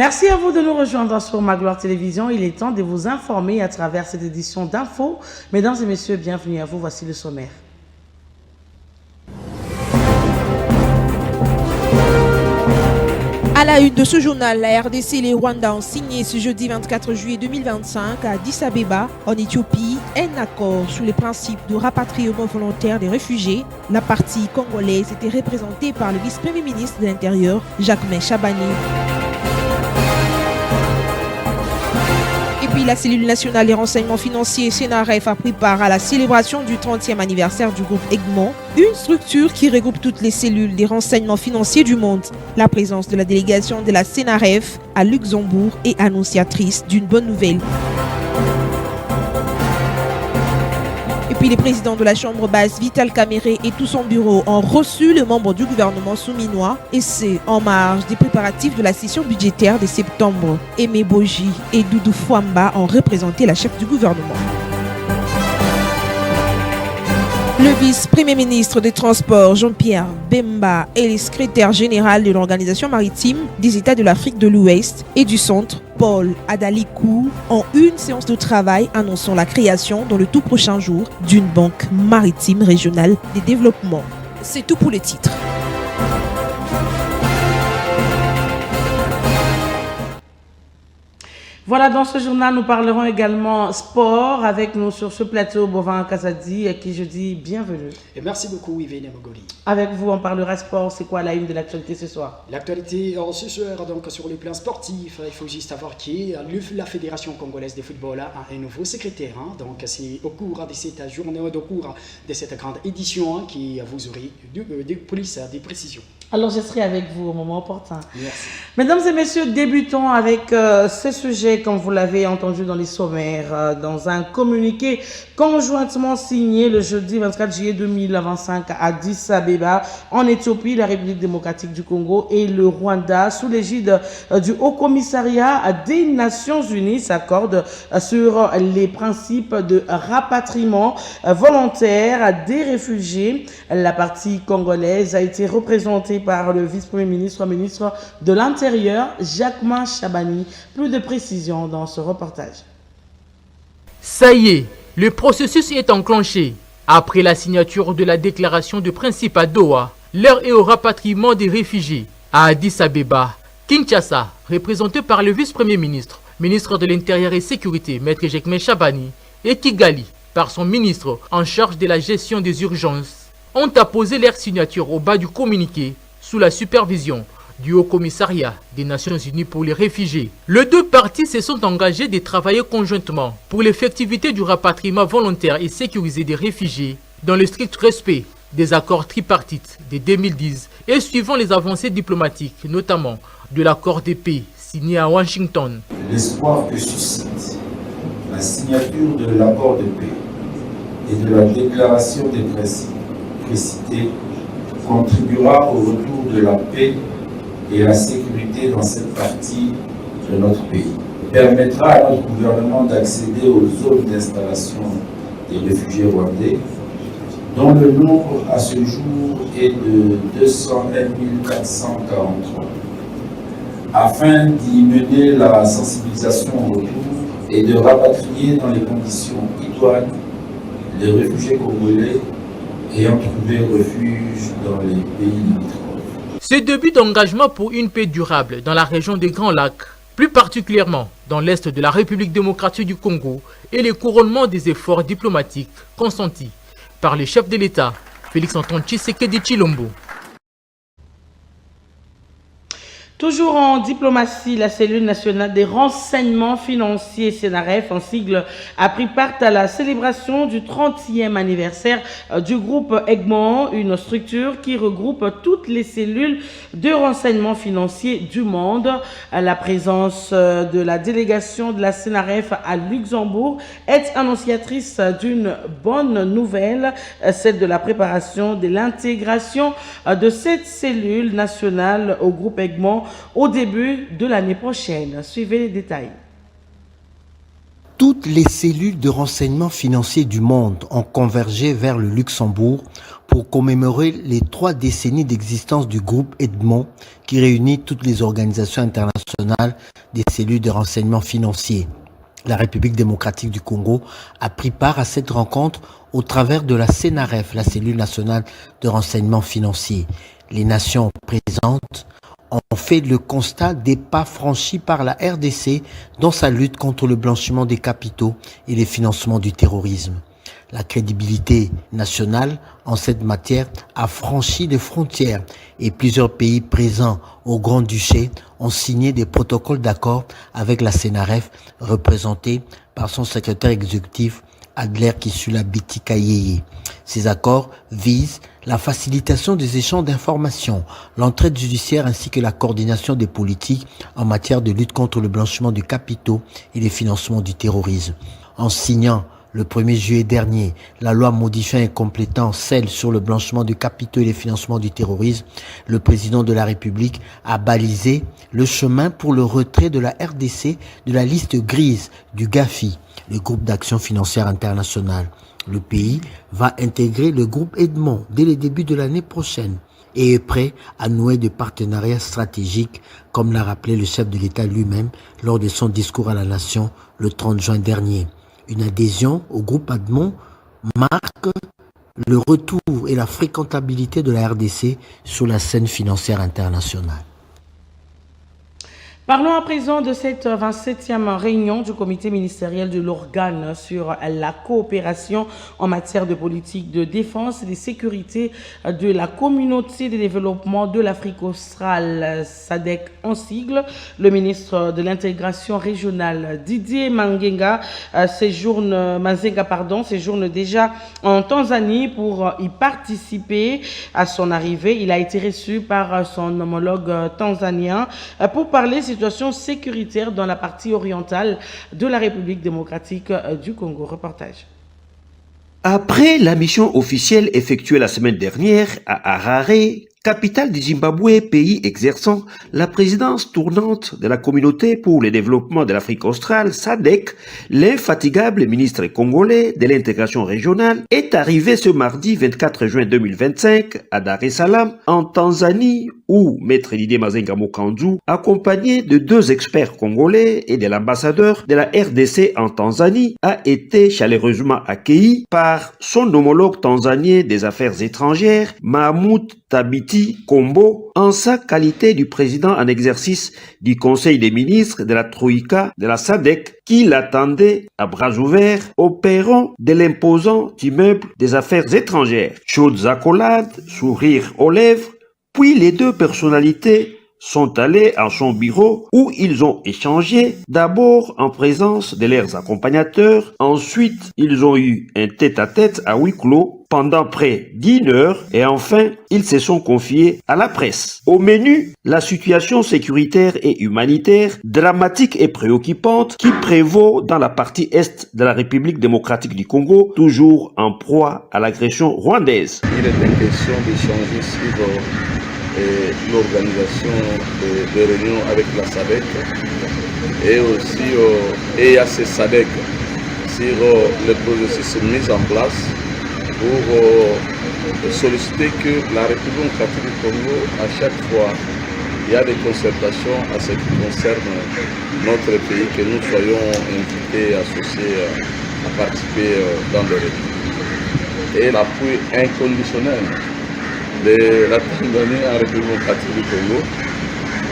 Merci à vous de nous rejoindre sur Magloire Télévision. Il est temps de vous informer à travers cette édition d'infos. Mesdames et messieurs, bienvenue à vous. Voici le sommaire. À la une de ce journal, la RDC et les Rwandais ont signé ce jeudi 24 juillet 2025 à Addis Abeba, en Éthiopie, un accord sur les principes de rapatriement volontaire des réfugiés. La partie congolaise était représentée par le vice-premier ministre de l'Intérieur, Jacquemain Chabani. Et puis la cellule nationale des renseignements financiers CNRF a pris part à la célébration du 30e anniversaire du groupe Egmont, une structure qui regroupe toutes les cellules des renseignements financiers du monde. La présence de la délégation de la CNRF à Luxembourg est annonciatrice d'une bonne nouvelle. Et puis les présidents de la Chambre basse, Vital Kamerhe et tout son bureau ont reçu le membre du gouvernement souminois et c'est en marge des préparatifs de la session budgétaire de septembre. Aimé Boji et Doudou Fouamba ont représenté la chef du gouvernement. Le vice-premier ministre des Transports, Jean-Pierre Bemba, et le secrétaire général de l'Organisation maritime des États de l'Afrique de l'Ouest et du Centre, Paul Adalikou, ont une séance de travail annonçant la création dans le tout prochain jour d'une banque maritime régionale de développement. C'est tout pour les titres. Voilà, dans ce journal, nous parlerons également sport avec nous sur ce plateau Bovin Kazadi, à qui je dis bienvenue. Et merci beaucoup, Yves Mogoli. Avec vous, on parlera sport. C'est quoi la une de l'actualité ce soir? L'actualité ce soir, donc sur le plan sportif, il faut juste savoir que la Fédération congolaise de football a un nouveau secrétaire. Donc c'est au cours de cette journée, au cours de cette grande édition qui vous aurez des précisions. Alors, je serai avec vous au moment opportun. Merci. Mesdames et messieurs, débutons avec ce sujet, comme vous l'avez entendu dans les sommaires, dans un communiqué conjointement signé le jeudi 24 juillet 2025 à Addis Abeba, en Éthiopie, la République démocratique du Congo et le Rwanda, sous l'égide du Haut Commissariat des Nations Unies, s'accordent sur les principes de rapatriement volontaire des réfugiés. La partie congolaise a été représentée par le vice-premier ministre, ministre de l'Intérieur, Jacquemain Chabani. Plus de précisions dans ce reportage. Ça y est, le processus est enclenché. Après la signature de la déclaration de principe à Doha, l'heure est au rapatriement des réfugiés. À Addis Abeba, Kinshasa, représenté par le vice-premier ministre, ministre de l'Intérieur et Sécurité, Maître Jacquemain Chabani, et Kigali, par son ministre en charge de la gestion des urgences, ont apposé leur signature au bas du communiqué sous la supervision du Haut Commissariat des Nations Unies pour les réfugiés. Les deux parties se sont engagées de travailler conjointement pour l'effectivité du rapatriement volontaire et sécurisé des réfugiés dans le strict respect des accords tripartites de 2010 et suivant les avancées diplomatiques, notamment de l'accord de paix signé à Washington. L'espoir que suscite la signature de l'accord de paix et de la déclaration des principes précités contribuera au retour de la paix et la sécurité dans cette partie de notre pays. Permettra à notre gouvernement d'accéder aux zones d'installation des réfugiés rwandais, dont le nombre à ce jour est de 201 443, afin d'y mener la sensibilisation au retour et de rapatrier dans les conditions idoines les réfugiés congolais ayant trouvé refuge dans les pays limitrophes. Ce début d'engagement pour une paix durable dans la région des Grands Lacs, plus particulièrement dans l'est de la République démocratique du Congo, est le couronnement des efforts diplomatiques consentis par le chef de l'État, Félix-Antoine Tshisekedi Tshilombo. Toujours en diplomatie, la cellule nationale des renseignements financiers CNRF, en sigle, a pris part à la célébration du 30e anniversaire du groupe Egmont, une structure qui regroupe toutes les cellules de renseignements financiers du monde. La présence de la délégation de la CNRF à Luxembourg est annonciatrice d'une bonne nouvelle, celle de la préparation de l'intégration de cette cellule nationale au groupe Egmont au début de l'année prochaine. Suivez les détails. Toutes les cellules de renseignement financier du monde ont convergé vers le Luxembourg pour commémorer les 3 décennies d'existence du groupe Edmond qui réunit toutes les organisations internationales des cellules de renseignement financier. La République démocratique du Congo a pris part à cette rencontre au travers de la CNRF, la cellule nationale de renseignement financier. Les nations présentes ont fait le constat des pas franchis par la RDC dans sa lutte contre le blanchiment des capitaux et les financements du terrorisme. La crédibilité nationale en cette matière a franchi les frontières et plusieurs pays présents au Grand-Duché ont signé des protocoles d'accord avec la CNRF représentée par son secrétaire exécutif Adler Kisula Bitikayeye. Ces accords visent la facilitation des échanges d'informations, l'entraide judiciaire ainsi que la coordination des politiques en matière de lutte contre le blanchiment de capitaux et les financements du terrorisme. En signant le 1er juillet dernier, la loi modifiant et complétant celle sur le blanchiment de capitaux et les financements du terrorisme, le président de la République a balisé le chemin pour le retrait de la RDC de la liste grise du GAFI, le groupe d'action financière internationale. Le pays va intégrer le groupe Edmond dès le début de l'année prochaine et est prêt à nouer des partenariats stratégiques, comme l'a rappelé le chef de l'État lui-même lors de son discours à la nation le 30 juin dernier. Une adhésion au groupe Edmond marque le retour et la fréquentabilité de la RDC sur la scène financière internationale. Parlons à présent de cette 27e réunion du comité ministériel de l'organe sur la coopération en matière de politique de défense et de sécurité de la communauté de développement de l'Afrique australe, SADC en sigle. Le ministre de l'intégration régionale Didier Manzenga séjourne déjà en Tanzanie pour y participer. À son arrivée, il a été reçu par son homologue tanzanien pour parler situation sécuritaire dans la partie orientale de la République démocratique du Congo. Reportage. Après la mission officielle effectuée la semaine dernière à Harare, capitale du Zimbabwe, pays exerçant la présidence tournante de la communauté pour le développement de l'Afrique australe, SADC, l'infatigable ministre congolais de l'intégration régionale est arrivé ce mardi 24 juin 2025 à Dar es Salaam, en Tanzanie, où Maître Didier Mazenga Mokanzu, accompagné de 2 experts congolais et de l'ambassadeur de la RDC en Tanzanie, a été chaleureusement accueilli par son homologue tanzanien des affaires étrangères, Mahmoud Tabiti Kombo, en sa qualité du président en exercice du Conseil des ministres de la Troïka de la SADC, qui l'attendait à bras ouverts au perron de l'imposant immeuble des affaires étrangères. Chaudes accolades, sourires aux lèvres, puis les 2 personnalités sont allés à son bureau où ils ont échangé, d'abord en présence de leurs accompagnateurs, ensuite ils ont eu un tête-à-tête à huis clos pendant près d'1 heure et enfin ils se sont confiés à la presse. Au menu, la situation sécuritaire et humanitaire dramatique et préoccupante qui prévaut dans la partie est de la République démocratique du Congo, toujours en proie à l'agression rwandaise. Il est question d'échanger sur l'organisation de réunions avec la SADC et aussi EAC SADC sur le processus mis en place pour solliciter que la République démocratique du Congo, à chaque fois, il y a des concertations à ce qui concerne notre pays, que nous soyons invités, associés à participer dans le réunions. Et l'appui inconditionnel de la Tanzanie en République démocratique du Congo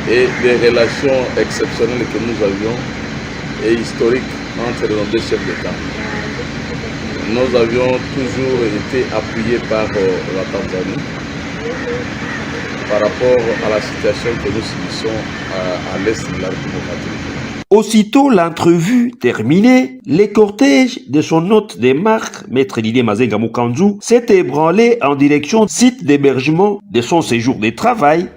et des relations exceptionnelles que nous avions et historiques entre nos 2 chefs d'État. Nous avions toujours été appuyés par la Tanzanie par rapport à la situation que nous subissons à l'est de la République démocratique. Aussitôt l'entrevue terminée, le cortège de son hôte des marques, Maître Didier Mazenga Mokanzu, s'est ébranlé en direction du site d'hébergement de son séjour de travail.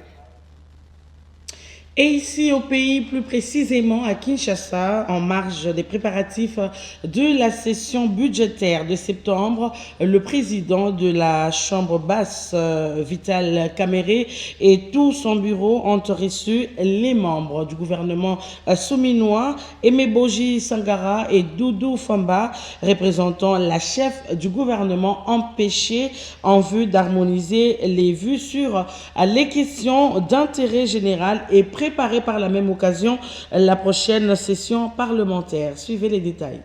Et ici au pays, plus précisément à Kinshasa, en marge des préparatifs de la session budgétaire de septembre, le président de la Chambre basse, Vital Kamerhe, et tout son bureau ont reçu les membres du gouvernement souminois, Emeboji Sangara et Doudou Famba, représentant la chef du gouvernement empêché en vue d'harmoniser les vues sur les questions d'intérêt général et préparer par la même occasion la prochaine session parlementaire. Suivez les détails.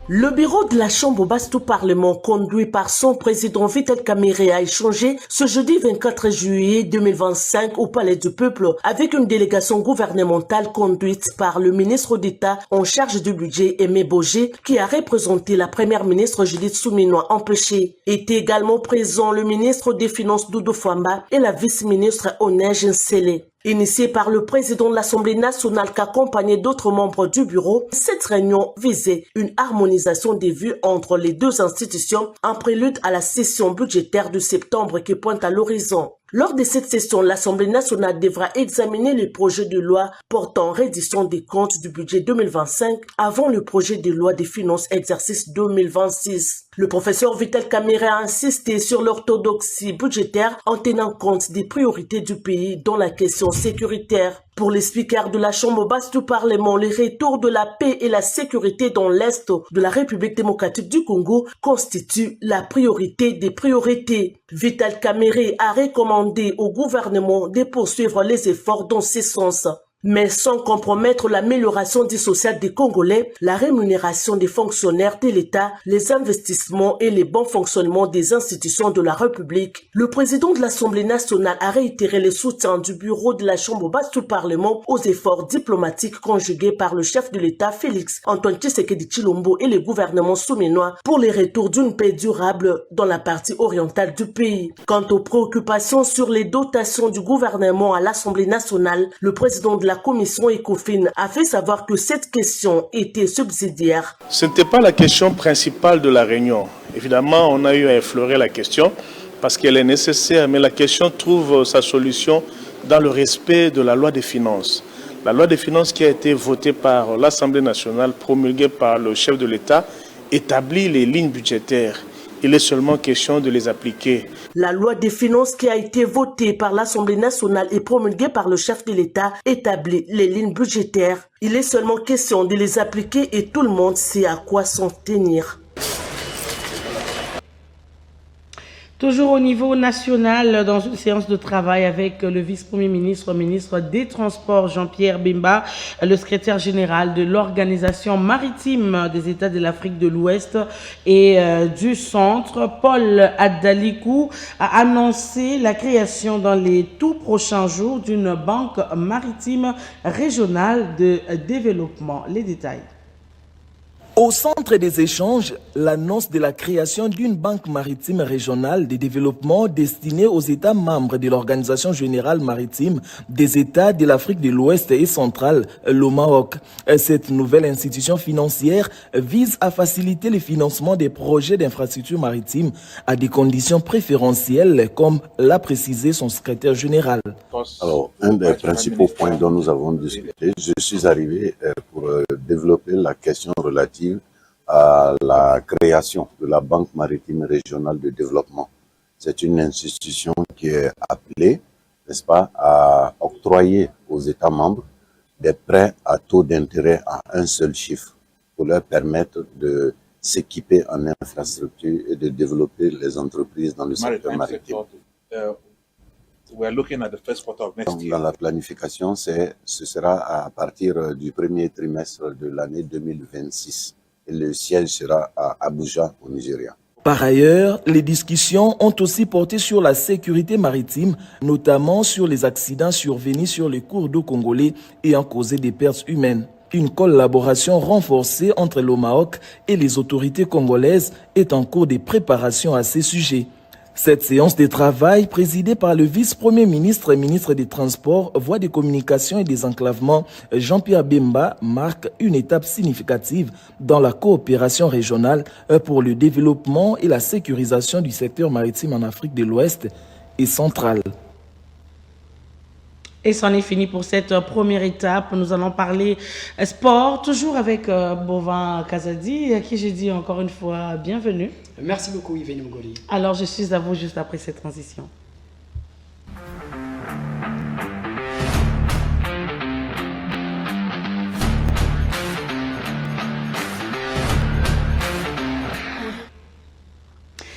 Le bureau de la Chambre basse du Parlement, conduit par son président Vital Kamerhe, a échangé ce jeudi 24 juillet 2025 au Palais du Peuple avec une délégation gouvernementale conduite par le ministre d'État en charge du budget Emeboji, qui a représenté la première ministre Judith Suminwa empêchée. Étaient également présents le ministre des Finances Doudou Famba et la vice-ministre Onej Nsele. Initiée par le président de l'Assemblée nationale qu'accompagnait d'autres membres du bureau, cette réunion visait une harmonisation des vues entre les deux institutions en prélude à la session budgétaire de septembre qui pointe à l'horizon. Lors de cette session, l'Assemblée nationale devra examiner le projet de loi portant reddition des comptes du budget 2025 avant le projet de loi des finances exercice 2026. Le professeur Vital Kamerhe a insisté sur l'orthodoxie budgétaire en tenant compte des priorités du pays dans la question sécuritaire. Pour les speakers de la Chambre basse du Parlement, le retour de la paix et la sécurité dans l'Est de la République démocratique du Congo constitue la priorité des priorités. Vital Kamerhe a recommandé au gouvernement de poursuivre les efforts dans ce sens, mais sans compromettre l'amélioration du social des Congolais, la rémunération des fonctionnaires de l'État, les investissements et le bon fonctionnement des institutions de la République. Le président de l'Assemblée nationale a réitéré le soutien du bureau de la Chambre basse du Parlement aux efforts diplomatiques conjugués par le chef de l'État Félix Antoine Tshisekedi Tshilombo et le gouvernement souminois pour le retour d'une paix durable dans la partie orientale du pays. Quant aux préoccupations sur les dotations du gouvernement à l'Assemblée nationale, le président de la commission ECOFIN a fait savoir que cette question était subsidiaire. Ce n'était pas la question principale de la réunion. Évidemment, on a eu à effleurer la question parce qu'elle est nécessaire, mais la question trouve sa solution dans le respect de la loi des finances. La loi des finances qui a été votée par l'Assemblée nationale, promulguée par le chef de l'État, établit les lignes budgétaires. Il est seulement question de les appliquer. La loi des finances qui a été votée par l'Assemblée nationale et promulguée par le chef de l'État établit les lignes budgétaires. Il est seulement question de les appliquer et tout le monde sait à quoi s'en tenir. Toujours au niveau national, dans une séance de travail avec le vice-premier ministre, ministre des Transports Jean-Pierre Bemba, le secrétaire général de l'Organisation maritime des États de l'Afrique de l'Ouest et du Centre, Paul Adalikou, a annoncé la création dans les tout prochains jours d'une banque maritime régionale de développement. Les détails. Au centre des échanges, l'annonce de la création d'une banque maritime régionale de développement destinée aux États membres de l'Organisation générale maritime des États de l'Afrique de l'Ouest et centrale, l'OMAOC. Cette nouvelle institution financière vise à faciliter le financement des projets d'infrastructures maritimes à des conditions préférentielles, comme l'a précisé son secrétaire général. Alors, un des principaux points dont nous avons discuté, je suis arrivé pour développer la question relative à la création de la Banque maritime régionale de développement. C'est une institution qui est appelée, n'est-ce pas, à octroyer aux États membres des prêts à taux d'intérêt à un seul chiffre pour leur permettre de s'équiper en infrastructure et de développer les entreprises dans le secteur maritime. Donc, dans la planification, ce sera à partir du premier trimestre de l'année 2026 et le siège sera à Abuja, au Nigeria. Par ailleurs, les discussions ont aussi porté sur la sécurité maritime, notamment sur les accidents survenus sur les cours d'eau congolais ayant causé des pertes humaines. Une collaboration renforcée entre l'OMAOC et les autorités congolaises est en cours de préparation à ces sujets. Cette séance de travail, présidée par le vice-premier ministre et ministre des Transports, Voies de communication et des enclavements, Jean-Pierre Bemba, marque une étape significative dans la coopération régionale pour le développement et la sécurisation du secteur maritime en Afrique de l'Ouest et centrale. Et c'en est fini pour cette première étape. Nous allons parler sport, toujours avec Bovin Kazadi, à qui j'ai dit encore une fois bienvenue. Merci beaucoup Yves Mugoli. Alors je suis à vous juste après cette transition.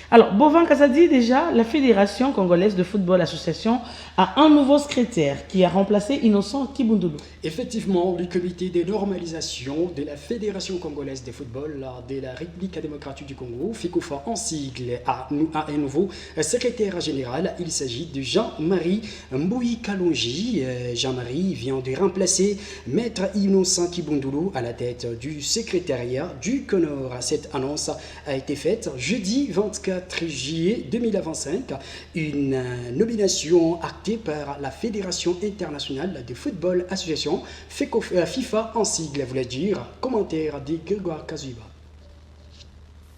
Alors, Bovin Kazadi, déjà, la Fédération congolaise de football association a un nouveau secrétaire qui a remplacé Innocent Kibundulu. Effectivement, le comité de normalisation de la Fédération congolaise de football de la République démocratique du Congo, FECOFA en sigle, a un nouveau secrétaire général. Il s'agit de Jean-Marie Mbouyi Kalonji. Jean-Marie vient de remplacer Maître Innocent Kibundulu à la tête du secrétariat du CONOR. Cette annonce a été faite jeudi 24 juillet 2025, une nomination actée par la Fédération internationale de football association FIFA en sigle, voulait dire. Commentaire de Grégoire Kazuiba.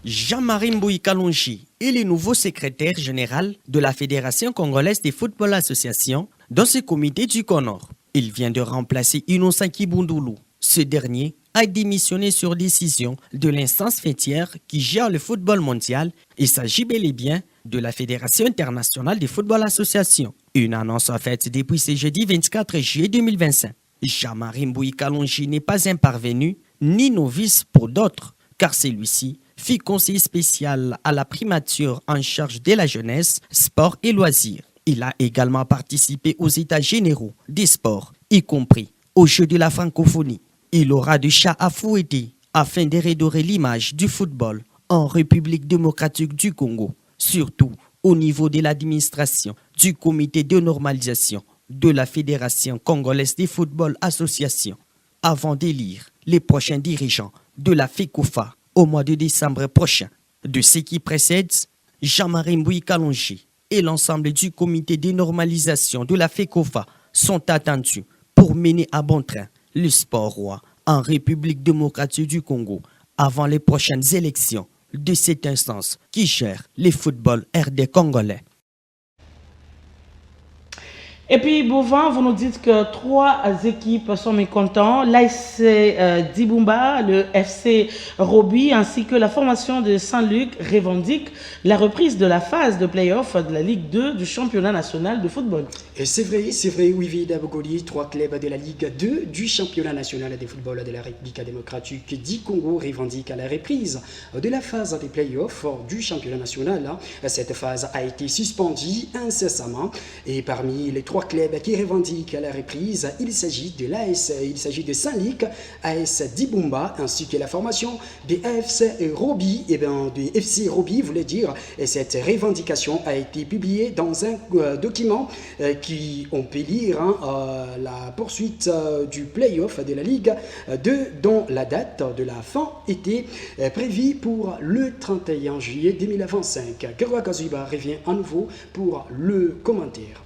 Jean-Marie Mbouyi Kalonji est le nouveau secrétaire général de la Fédération congolaise de football association dans ce comité du CONOR. Il vient de remplacer Innocent Kibundulu. Ce dernier a démissionné sur décision de l'instance fêtière qui gère le football mondial. Il s'agit bel et bien de la Fédération internationale de football association. Une annonce faite depuis ce jeudi 24 juillet 2025. Jean-Marie Mbouyi Kalonji n'est pas un parvenu ni novice pour d'autres, car celui-ci fut conseiller spécial à la primature en charge de la jeunesse, sport et loisirs. Il a également participé aux états généraux des sports, y compris aux Jeux de la francophonie. Il aura du chat à fouetter afin de redorer l'image du football en République démocratique du Congo, surtout au niveau de l'administration, du comité de normalisation de la Fédération congolaise de football association, avant d'élire les prochains dirigeants de la FECOFA au mois de décembre prochain. De ce qui précède, Jean-Marie Mbouyi Kalonji et l'ensemble du comité de normalisation de la FECOFA sont attendus pour mener à bon train le sport roi en République démocratique du Congo avant les prochaines élections de cette instance qui gère le football RD congolais. Et puis, Bovin, vous nous dites que 3 équipes sont mécontents. L'ASC Dibumba, le FC Roby, ainsi que la formation de Saint-Luc revendiquent la reprise de la phase de play-off de la Ligue 2 du championnat national de football. Et c'est vrai, oui, Dabogoli, 3 clubs de la Ligue 2 du championnat national de football de la République démocratique du Congo revendiquent la reprise de la phase des play-offs du championnat national. Cette phase a été suspendue incessamment et parmi les 3 clubs qui revendiquent la reprise, il s'agit de Saint-Luc, AS Dibumba, ainsi que la formation des FC Roby. Et bien, des FC Roby voulait dire, et cette revendication a été publiée dans un document qui, on peut lire, la poursuite du play-off de la Ligue 2, dont la date de la fin était prévue pour le 31 juillet 2025. Grégoire Kazuiba revient à nouveau pour le commentaire.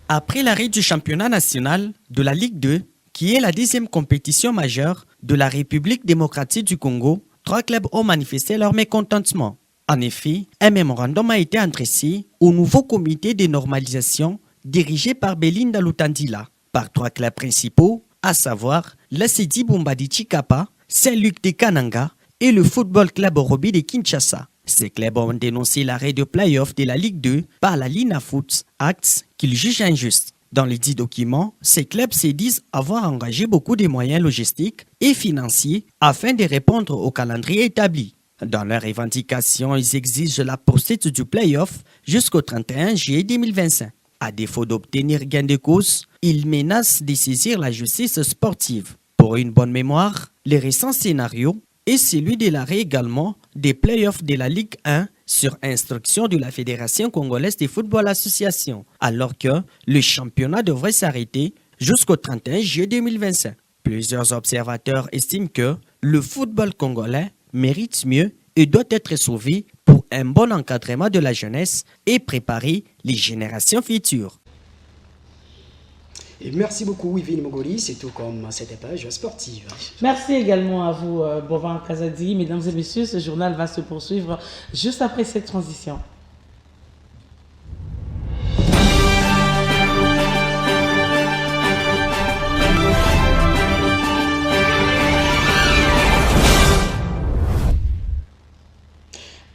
Après l'arrêt du championnat national de la Ligue 2, qui est la 10e compétition majeure de la République démocratique du Congo, 3 clubs ont manifesté leur mécontentement. En effet, un mémorandum a été adressé au nouveau comité de normalisation dirigé par Belinda Lutandila, par 3 clubs principaux, à savoir l'AS Dibumba de Chikapa, Saint-Luc de Kananga et le Football Club Roby de Kinshasa. Ces clubs ont dénoncé l'arrêt de play-off de la Ligue 2 par la Linafoot, acte qu'ils jugent injuste. Dans les 10 documents, ces clubs se disent avoir engagé beaucoup de moyens logistiques et financiers afin de répondre au calendrier établi. Dans leurs revendications, ils exigent la poursuite du play-off jusqu'au 31 juillet 2025. À défaut d'obtenir gain de cause, ils menacent de saisir la justice sportive. Pour une bonne mémoire, les récents scénarios et celui de l'arrêt également des play-offs de la Ligue 1 sur instruction de la Fédération congolaise de football association, alors que le championnat devrait s'arrêter jusqu'au 31 juillet 2025. Plusieurs observateurs estiment que le football congolais mérite mieux et doit être sauvé pour un bon encadrement de la jeunesse et préparer les générations futures. Et merci beaucoup Yves Mogoli, c'est tout comme cette page sportive. Merci également à vous Bovin Kazadi. Mesdames et messieurs, ce journal va se poursuivre juste après cette transition.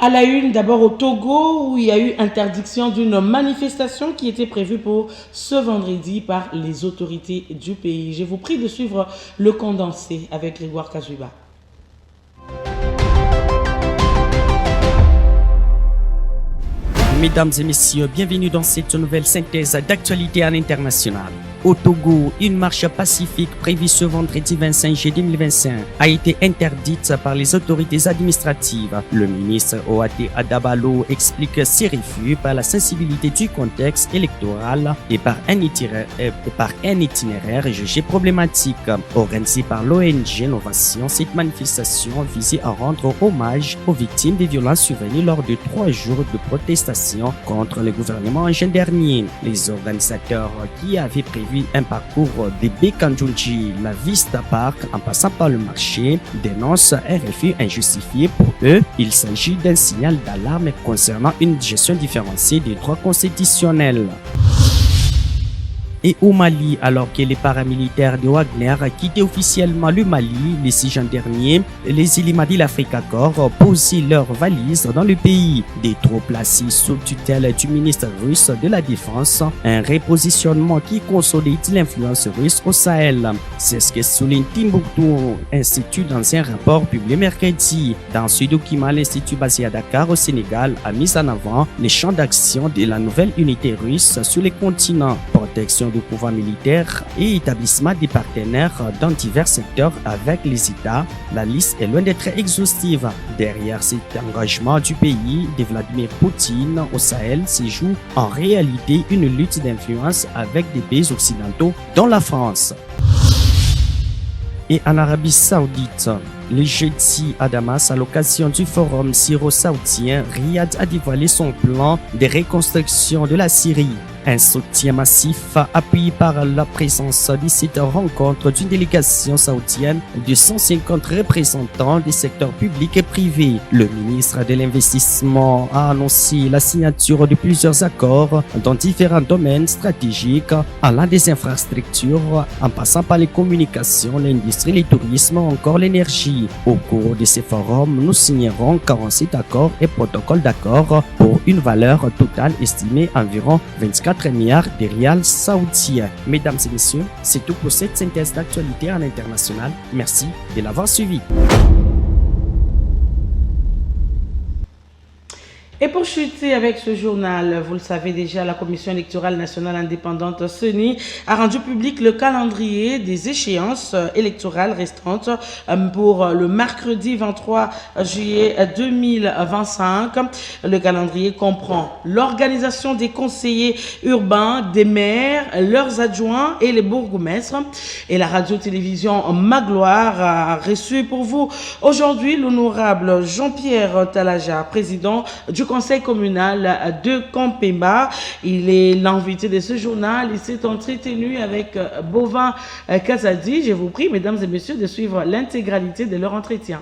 À la une, d'abord au Togo, où il y a eu interdiction d'une manifestation qui était prévue pour ce vendredi par les autorités du pays. Je vous prie de suivre le condensé avec Grégoire Kajuba. Mesdames et messieurs, bienvenue dans cette nouvelle synthèse d'actualité à l'international. Au Togo, une marche pacifique prévue ce vendredi 25 juillet 2025 a été interdite par les autorités administratives. Le ministre Oate Adabalo explique ses refus par la sensibilité du contexte électoral et par un itinéraire jugé problématique. Organisé par l'ONG Novation, cette manifestation visait à rendre hommage aux victimes des violences survenues lors de 3 jours de protestation contre le gouvernement en juin dernier. Les organisateurs qui avaient prévu un parcours de Bekandjounji, la Vista Park, en passant par le marché, dénoncent un refus injustifié pour eux. Il s'agit d'un signal d'alarme concernant une gestion différenciée des droits constitutionnels. Et au Mali, alors que les paramilitaires de Wagner quittaient officiellement le Mali le 6 juin dernier, les Ilima de l'Africa Corps posaient leurs valises dans le pays. Des troupes placées sous tutelle du ministre russe de la Défense, un repositionnement qui consolide l'influence russe au Sahel. C'est ce que souligne Timbuktu Institute dans un rapport publié mercredi. Dans ce document, l'Institut basé à Dakar au Sénégal a mis en avant les champs d'action de la nouvelle unité russe sur les continents, protection du pouvoir militaire et établissement des partenaires dans divers secteurs avec les États. La liste est loin d'être exhaustive. Derrière cet engagement du pays de Vladimir Poutine au Sahel se joue en réalité une lutte d'influence avec des pays occidentaux, dont la France. Et en Arabie Saoudite, le jeudi à Damas, à l'occasion du forum syro-saoudien, Riyad a dévoilé son plan de reconstruction de la Syrie. Un soutien massif appuyé par la présence de cette rencontre d'une délégation saoudienne de 150 représentants des secteurs publics et privés. Le ministre de l'Investissement a annoncé la signature de plusieurs accords dans différents domaines stratégiques, allant des infrastructures en passant par les communications, l'industrie, le tourisme ou encore l'énergie. Au cours de ces forums, nous signerons 47 accords et protocoles d'accord pour une valeur totale estimée à environ 24 milliards de rials saoudiens. Mesdames et messieurs, c'est tout pour cette synthèse d'actualité à l'international. Merci de l'avoir suivi. Et pour chuter avec ce journal, vous le savez déjà, la Commission électorale nationale indépendante CENI a rendu public le calendrier des échéances électorales restantes pour le mercredi 23 juillet 2025. Le calendrier comprend l'organisation des conseillers urbains, des maires, leurs adjoints et les bourgmestres. Et la radio-télévision Magloire a reçu pour vous aujourd'hui l'honorable Jean-Pierre Talaja, président du conseil communal de Campemba. Il est l'invité de ce journal. Il s'est entretenu avec Bovin Kazadi. Je vous prie, mesdames et messieurs, de suivre l'intégralité de leur entretien.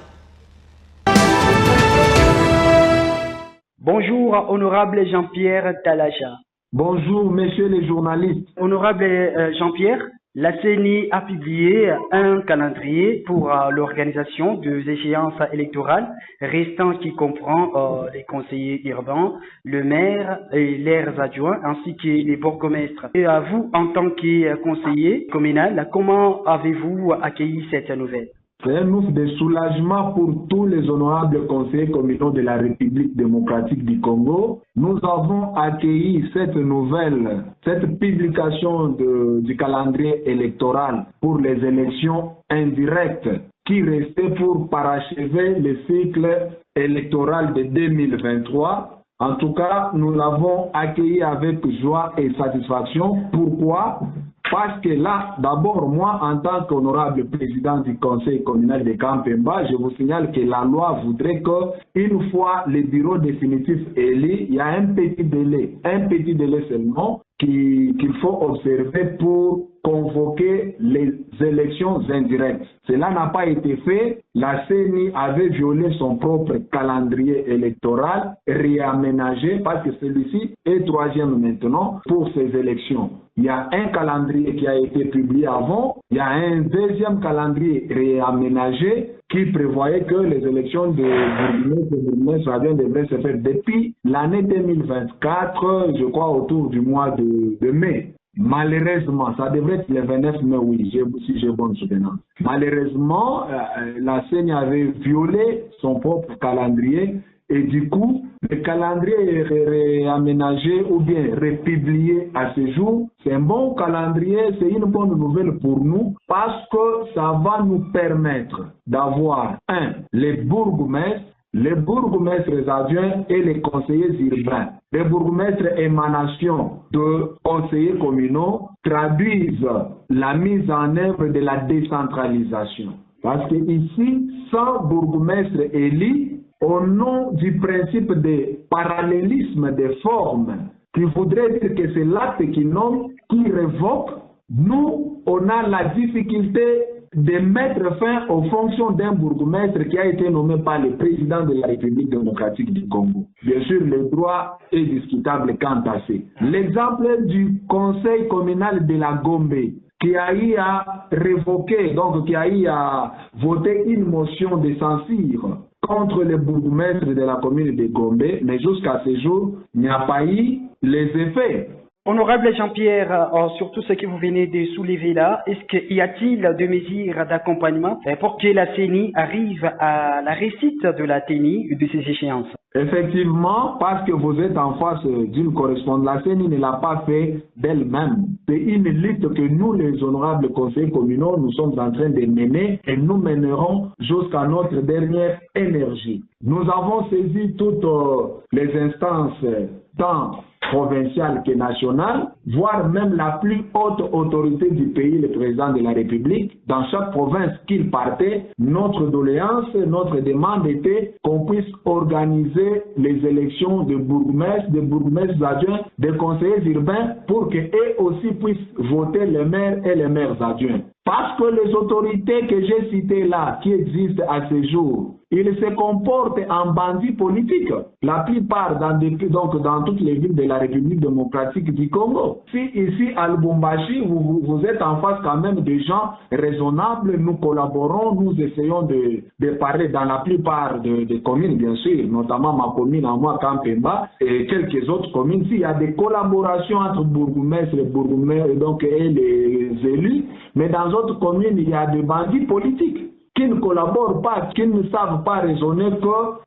Bonjour, honorable Jean-Pierre Talaja. Bonjour, messieurs les journalistes. Honorable Jean-Pierre, la CENI a publié un calendrier pour l'organisation des échéances électorales restant qui comprend les conseillers urbains, le maire et leurs adjoints ainsi que les bourgmestres. Et à vous, en tant que conseiller communal, comment avez-vous accueilli cette nouvelle? C'est un ouf de soulagement pour tous les honorables conseillers communaux de la République démocratique du Congo. Nous avons accueilli cette nouvelle, cette publication du calendrier électoral pour les élections indirectes qui restait pour parachever le cycle électoral de 2023. En tout cas, nous l'avons accueilli avec joie et satisfaction. Pourquoi ? Parce que là, d'abord, moi, en tant qu'honorable président du conseil communal de Campemba, je vous signale que la loi voudrait qu'une fois le bureau définitif élu, il y a un petit délai seulement qu'il faut observer pour convoquer les élections indirectes. Cela n'a pas été fait. La CENI avait violé son propre calendrier électoral, réaménagé, parce que celui-ci est troisième maintenant pour ces élections. Il y a un calendrier qui a été publié avant, il y a un deuxième calendrier réaménagé qui prévoyait que les élections de bourgmestre devraient se faire depuis l'année 2024, je crois autour du mois de mai. Malheureusement, ça devrait être le 29 mai, oui, si j'ai bonne souvenance. Malheureusement, la CENI avait violé son propre calendrier et du coup, le calendrier est réaménagé ou bien republié à ce jour. C'est un bon calendrier, c'est une bonne nouvelle pour nous parce que ça va nous permettre d'avoir, les bourgmestres adjoints et les conseillers urbains. Les bourgmestres émanations de conseillers communaux traduisent la mise en œuvre de la décentralisation. Parce que ici, sans bourgmestre élu, au nom du principe de parallélisme des formes, qui voudrait dire que c'est l'acte qui nomme, qui révoque, nous, on a la difficulté de mettre fin aux fonctions d'un bourgmestre qui a été nommé par le président de la République démocratique du Congo. Bien sûr, le droit est discutable quant à ça. L'exemple du conseil communal de la Gombe, qui a eu à révoquer, donc qui a eu à voter une motion de censure contre le bourgmestre de la commune de Gombe, mais jusqu'à ce jour, il n'y a pas eu les effets. Honorable Jean-Pierre, sur tout ce que vous venez de soulever là, est-ce qu'il y a-t-il des mesures d'accompagnement pour que la CENI arrive à la réussite de la tenue de ces échéances? Effectivement, parce que vous êtes en face d'une correspondance, la CENI ne l'a pas fait d'elle-même. C'est une lutte que nous, les honorables conseillers communaux, nous sommes en train de mener et nous mènerons jusqu'à notre dernière énergie. Nous avons saisi toutes les instances, tant provinciale que nationale, voire même la plus haute autorité du pays, le président de la République. Dans chaque province qu'il partait, notre doléance, notre demande était qu'on puisse organiser les élections de bourgmestres adjoints, de conseillers urbains, pour qu'eux aussi puissent voter les maires et les maires adjoints. Parce que les autorités que j'ai citées là, qui existent à ce jour, ils se comportent en bandits politiques. La plupart dans toutes les villes de la République démocratique du Congo. Si ici à Lubumbashi, vous êtes en face quand même de gens raisonnables, nous collaborons, nous essayons de parler dans la plupart des communes, bien sûr, notamment ma commune à moi, Kampemba, et quelques autres communes. S'il y a des collaborations entre bourgmestres et les élus, mais dans d'autres communes, il y a des bandits politiques qui ne collaborent pas, qui ne savent pas raisonner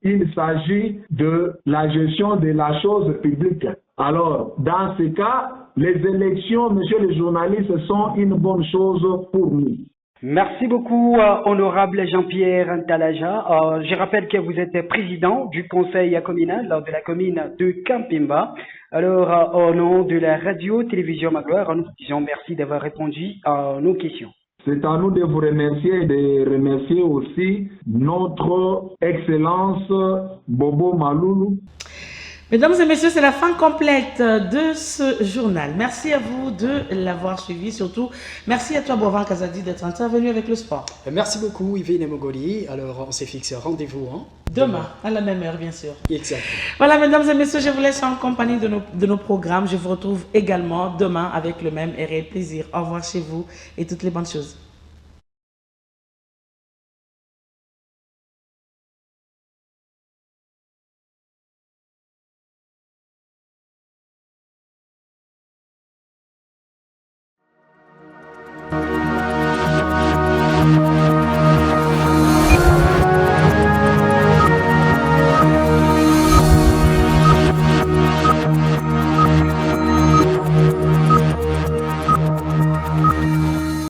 qu'il s'agit de la gestion de la chose publique. Alors, dans ce cas, les élections, monsieur le journaliste, sont une bonne chose pour nous. Merci beaucoup, honorable Jean-Pierre Ntalaja. Je rappelle que vous êtes président du conseil communal de la commune de Kampemba. Alors, au nom de la radio-télévision Magloire, nous vous disons merci d'avoir répondu à nos questions. C'est à nous de vous remercier et de remercier aussi notre Excellence Bobo Maloulou. Mesdames et messieurs, c'est la fin complète de ce journal. Merci à vous de l'avoir suivi. Surtout, merci à toi, Bovan Kazadi, d'être intervenu avec le sport. Merci beaucoup, Yves Mogoli. Alors, on s'est fixé rendez-vous demain, à la même heure, bien sûr. Exact. Voilà, mesdames et messieurs, je vous laisse en compagnie de nos programmes. Je vous retrouve également demain avec le même et réel plaisir. Au revoir chez vous et toutes les bonnes choses.